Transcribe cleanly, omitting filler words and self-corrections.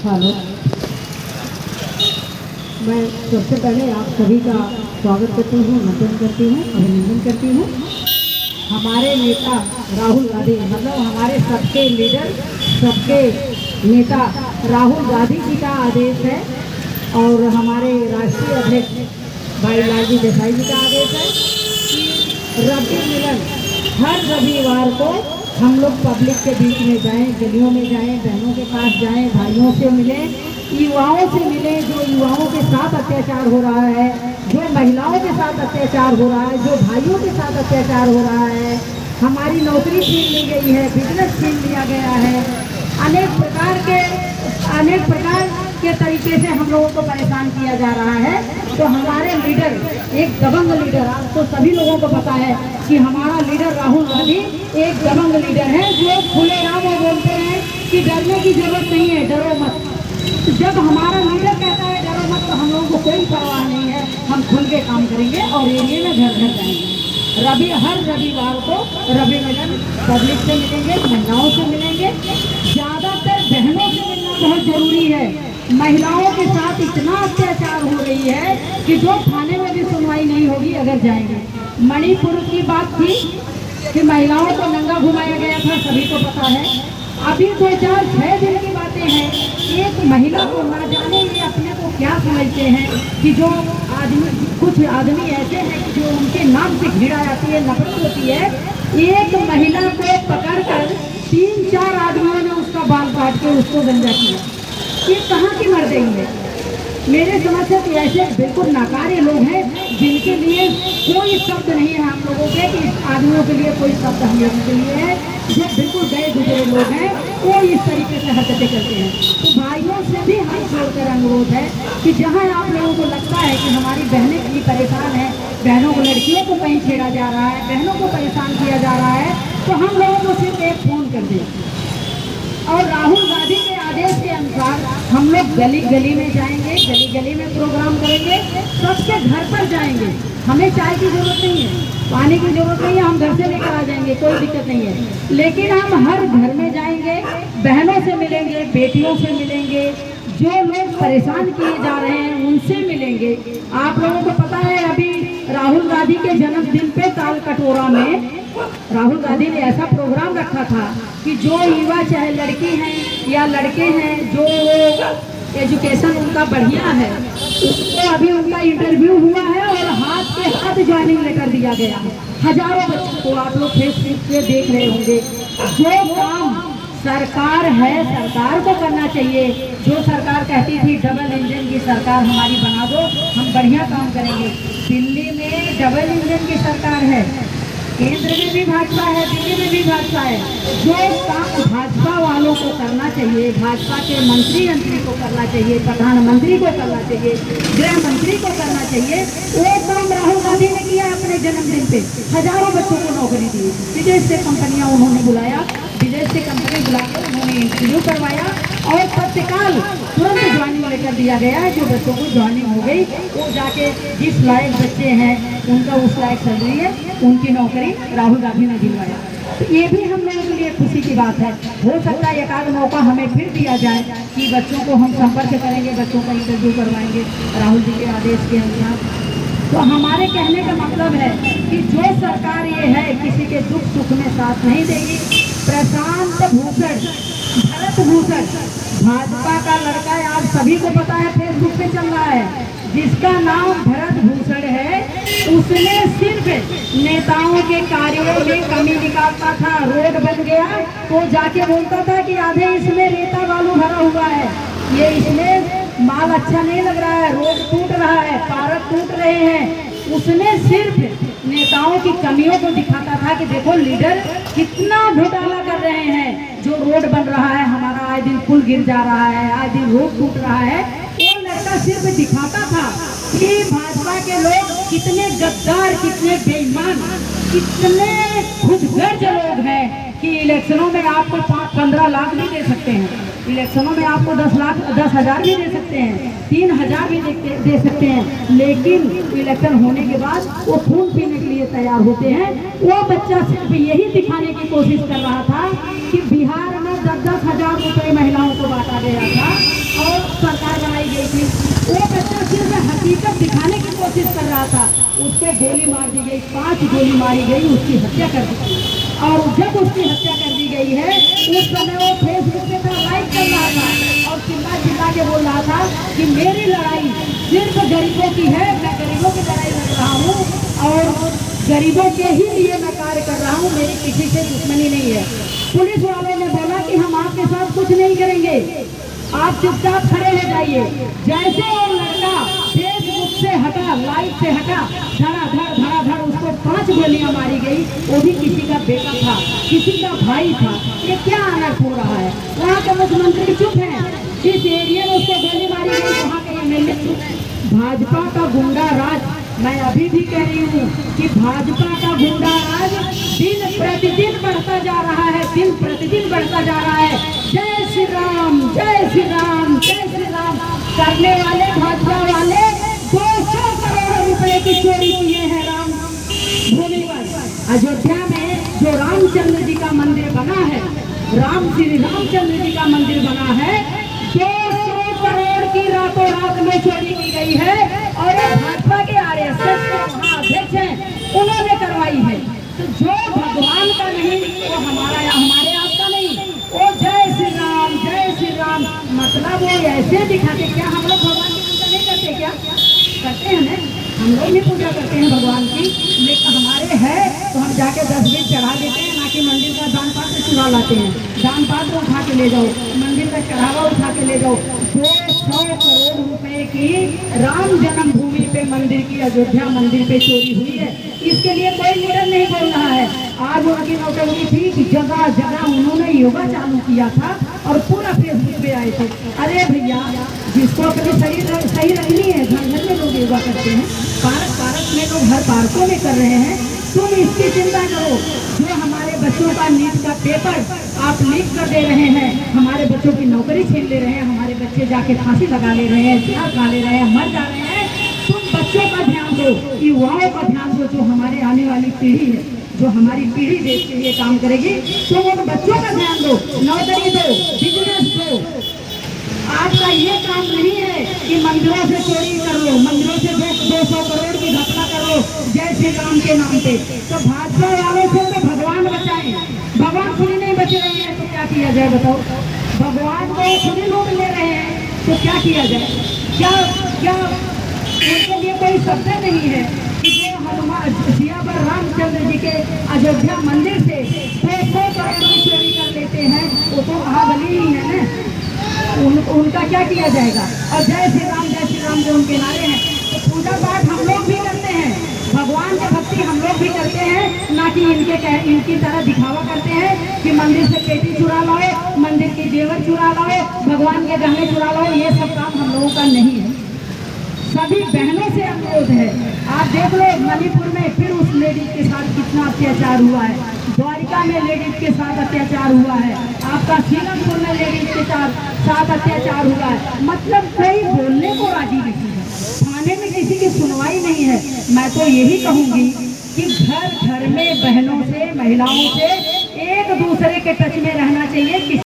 Hello, मैं सबसे पहले आप सभी का स्वागत करती हूँ, नमन करती हूँ, अभिनंदन करती हूँ। हमारे नेता राहुल गांधी, मतलब हमारे सबके लीडर, सबके नेता राहुल गांधी जी का आदेश है और हमारे राष्ट्रीय अध्यक्ष भाई लालजी देसाई जी का आदेश है कि रवि मिलन हर रविवार को हम लोग पब्लिक के बीच में जाएं, गलियों में जाएं, बहनों के पास जाएं, भाइयों से मिलें, युवाओं से मिलें, जो युवाओं के साथ अत्याचार हो रहा है, जो महिलाओं के साथ अत्याचार हो रहा है, जो भाइयों के साथ अत्याचार हो रहा है। हमारी नौकरी छीन ली गई है, बिजनेस छीन लिया गया है, अनेक प्रकार के तरीके से हम लोगों को परेशान किया जा रहा है। तो हमारे लीडर, एक दबंग लीडर, आपको सभी लोगों को पता है कि हमारा लीडर राहुल गांधी एक दबंग लीडर है, जो खुलेआम बोलते हैं कि डरने की जरूरत नहीं है, डरो मत। तो जब हमारा लीडर कहता है डरो मत, तो हम लोगों को कोई परवाह नहीं है, हम खुल के काम करेंगे और एरिया में घर घर जाएंगे। हर रविवार को रवि मिलन पब्लिक से मिलेंगे, महिलाओं से मिलेंगे, ज़्यादातर बहनों से मिलना बहुत जरूरी है। महिलाओं के साथ इतना अत्याचार हो रही है कि जो थाने में भी सुनवाई नहीं होगी अगर जाएंगे। मणिपुर की बात थी कि महिलाओं को नंगा घुमाया गया था, सभी को पता है। अभी 2-4-6 दिन की बातें हैं, एक महिला को ना जाने ये अपने को क्या समझते हैं कि जो कुछ आदमी ऐसे हैं कि जो उनके नाम से घृणा आती है, नफरत होती है। एक महिला को पकड़कर 3-4 आदमियों ने उसका बाल काट के उसको गंजा किया। ये कहाँ की मर गई है? मेरे समझ से तो ऐसे बिल्कुल नाकारे लोग हैं जिनके लिए कोई शब्द नहीं है हम लोगों के, कि इस आदमियों के लिए कोई शब्द हम लोगों के लिए है। जो बिल्कुल गए गुजरे लोग हैं वो इस तरीके से हरकतें करते हैं। तो भाइयों से भी हाथ जोड़कर अनुरोध है कि जहाँ आप लोगों को लगता है कि हमारी बहनें भी परेशान हैं, बहनों को, लड़कियों को कहीं छेड़ा जा रहा है, बहनों को परेशान किया जा रहा है, तो हम लोगों को सिर्फ एक फ़ोन कर दें और राहुल गांधी के आदेश के अनुसार हम लोग गली गली में जाएंगे, गली गली में प्रोग्राम करेंगे, सबके घर पर जाएंगे। हमें चाय की जरूरत नहीं है, पानी की जरूरत नहीं है, हम घर से लेकर आ जाएंगे, कोई दिक्कत नहीं है। लेकिन हम हर घर में जाएंगे, बहनों से मिलेंगे, बेटियों से मिलेंगे, जो लोग परेशान किए जा रहे हैं उनसे मिलेंगे। आप लोगों को पता है अभी राहुल गांधी के जन्मदिन पे ताल कटोरा में राहुल गांधी ने ऐसा प्रोग्राम रखा था कि जो युवा, चाहे लड़की हैं या लड़के हैं, जो एजुकेशन उनका बढ़िया है, उसको अभी उनका इंटरव्यू हुआ है और हाथ के हाथ ज्वाइनिंग लेकर दिया गया है। हजारों बच्चों को आप लोग फेसबुक पे देख रहे होंगे। जो काम सरकार है, सरकार को करना चाहिए। जो सरकार कहती थी डबल इंजन की सरकार हमारी बना दो, हम बढ़िया काम करेंगे। दिल्ली में डबल इंजन की सरकार है, केंद्र में भी भाजपा है, दिल्ली में भी भाजपा है। जो काम भाजपा वालों को करना चाहिए, भाजपा के मंत्री को करना चाहिए, प्रधानमंत्री को करना चाहिए, गृह मंत्री को करना चाहिए, वो काम राहुल गांधी ने किया अपने जन्मदिन पे। हजारों बच्चों को नौकरी दी, विदेश से कंपनियां उन्होंने बुलाया, विदेश से कंपनी बुलाकर उन्होंने इंटरव्यू करवाया और तत्काल तुरंत ज्वाइनिंग लेकर दिया गया है। जो बच्चों को ज्वाइनिंग हो गई, वो जाके जिस लायक बच्चे हैं उनका उस लायक सैलरी है, उनकी नौकरी राहुल गांधी ने दिलवाया। तो ये भी हम लोगों के लिए खुशी की बात है। हो सकता है एक आध मौका हमें फिर दिया जाए कि बच्चों को हम संपर्क करेंगे, बच्चों का इंटरव्यू करवाएंगे राहुल जी के आदेश के अनुसार। तो हमारे कहने का मतलब है कि जो सरकार ये है किसी के दुख सुख में साथ नहीं देगी। प्रशांत भूषण, भरत भूषण भाजपा का लड़का है, आप सभी को पता है, फेसबुक पे चल रहा है, जिसका नाम भरत भूषण है। उसने सिर्फ नेताओं के कार्यों में कमी निकालता था। रोड बन गया तो जाके बोलता था कि आधे इसमें रेता बालू भरा हुआ है, ये इसमें माल अच्छा नहीं लग रहा है, रोड टूट रहा है, पार्क टूट रहे हैं। उसने सिर्फ नेताओं की कमियों को दिखाता था कि देखो लीडर कितना घोटाला कर रहे हैं, जो रोड बन रहा है हमारा, आए दिन पुल गिर जा रहा है, आए दिन रोड टूट रहा है। वो लड़का सिर्फ दिखाता था कि भाजपा के लोग कितने गद्दार, कितने बेईमान, कितने खुदगर्ज लोग हैं कि इलेक्शनों में आपको 5-15 लाख भी दे सकते हैं, इलेक्शनों में आपको 10,000 भी दे सकते हैं, 3,000 भी दे सकते हैं, लेकिन इलेक्शन होने के बाद वो खून पीने के लिए तैयार होते हैं। वो बच्चा सिर्फ यही दिखाने की कोशिश कर रहा था कि बिहार में 10-10 हज़ार रुपये महिलाओं को बांटा गया था हकीकत दिखाने की कोशिश कर रहा था, उस पर गोली मार दी गई, 5 गोली मारी गई, उसकी हत्या कर दी गई। और जब उसकी हत्या कर दी गई है, उस समय वो फेसबुक पे था, लाइव कर रहा था और चिल्ला चिल्ला के बोल रहा था कि मेरी लड़ाई सिर्फ गरीबों की है, मैं गरीबों की लड़ाई लड़ रहा हूँ और गरीबों के ही लिए मैं कार्य कर रहा हूँ, मेरी किसी से दुश्मनी नहीं है। पुलिस वालों ने बोला कि हम आपके साथ कुछ नहीं करेंगे, आप चुपचाप खड़े हो जाइए। जैसे वो लड़का फेसबुक से हटा, लाइव से हटा, धड़ाधड़ उसको 5 गोलियां मारी गई। वो भी किसी का बेटा था, किसी का भाई था। ये क्या अनर्थ हो रहा है? वहाँ के मुख्यमंत्री चुप हैं, जिस एरिया में उसको गोली मारी गई वहाँ के एमएलए चुप। भाजपा का गुंडा राज, मैं अभी भी कह रही हूँ कि भाजपा का गुंडा राज दिन प्रतिदिन बढ़ता जा रहा है, दिन प्रतिदिन बढ़ता जा रहा है। जय श्री राम, जय श्री राम, जय श्री राम करने वाले भाजपा वाले 200 करोड़ रुपए की चोरी किए हैं राम भूमि पर। अयोध्या में जो रामचंद्र जी का मंदिर बना है, श्री रामचंद्र जी का मंदिर बना है, 200 करोड़ की रातों रात में चोरी की गई है। और भाजपा के आरएसएस के वहाँ अध्यक्ष हैं, उन्होंने करवाई है। तो जो भगवान का नहीं वो हमारे आपका नहीं, वो जय श्री राम मतलब वो ऐसे दिखाते। क्या हम लोग भगवान की पूजा नहीं करते? क्या करते हैं ना, हम लोग भी पूजा करते हैं भगवान की, लेकिन हमारे है तो हम जाके 10 बीज चढ़ा देते हैं, ना कि मंदिर का दान पात्र चुरा लाते हैं। दान पात्र उठा के ले जाओ, मंदिर का चढ़ावा उठा के ले जाओ। 200 करोड़ रुपए की राम जन्मभूमि पे मंदिर की, अयोध्या मंदिर पे चोरी हुई है। इसके लिए कोई लीडर नहीं बोल रहा है। आज उनकी नौटंकी थी कि जगह जगह उन्होंने योगा चालू किया था और पूरा फेसबुक पे आए थे। अरे भैया, जिसको अपनी शरीर सही रखनी है, घर घर में लोग योगा करते हैं, पार्क में लोग हर पार्कों में कर रहे हैं। तुम इसकी चिंता करो। जो हमारे बच्चों का नीट का पेपर आप लीक कर दे रहे हैं, हमारे बच्चों की नौकरी छीन ले रहे हैं, हमारे बच्चे जाके फांसी लगा ले रहे हैं, जहर खा ले रहे हैं, मर जा रहे हैं। तुम बच्चों का ध्यान दो, युवाओं का ध्यान दो, जो हमारे आने वाली पीढ़ी है, जो हमारी पीढ़ी देश के लिए काम करेगी। तुम उन बच्चों का ध्यान दो, नौकरी दो, बिजनेस दो। आपका ये काम नहीं है कि मंदिरों से चोरी कर लो, मंदिरों से 200 करोड़ की घटना कर लो जय श्री राम के नाम पे। तो भाजपा वालों से तो भगवान बचाए, भगवान खुद ही नहीं बच रहे हैं तो क्या किया जाए बताओ? भगवान को खुद ही लोग ले रहे हैं तो क्या किया जाए? क्या उनके लिए कोई शब्द नहीं है कि जो हनुमान सियावर रामचंद्र जी के अयोध्या मंदिर से 200 करोड़ की चोरी कर लेते हैं, वो तो महाबली ही है ना। उनका क्या किया जाएगा? और जय श्री राम जो उनके नारे हैं, तो पूजा पाठ हम लोग भी करते हैं, भगवान की भक्ति हम लोग भी करते हैं, ना कि इनकी तरह दिखावा करते हैं कि मंदिर से पेटी चुरा लाओ, मंदिर के जेवर चुरा लाओ, भगवान के गहने चुरा लाओ। ये सब काम हम लोगों का नहीं है। सभी बहनों से अनुरोध है, आप देख लो मणिपुर में फिर उस लेडीज के साथ कितना अत्याचार हुआ है, द्वारिका में लेडीज के साथ अत्याचार हुआ है, आपका सीलमपुर में लेडीज के साथ अत्याचार हुआ है। मतलब कोई बोलने को राजी नहीं है, थाने में किसी की सुनवाई नहीं है। मैं तो यही कहूँगी कि घर घर में बहनों से, महिलाओं से एक दूसरे के टच में रहना चाहिए।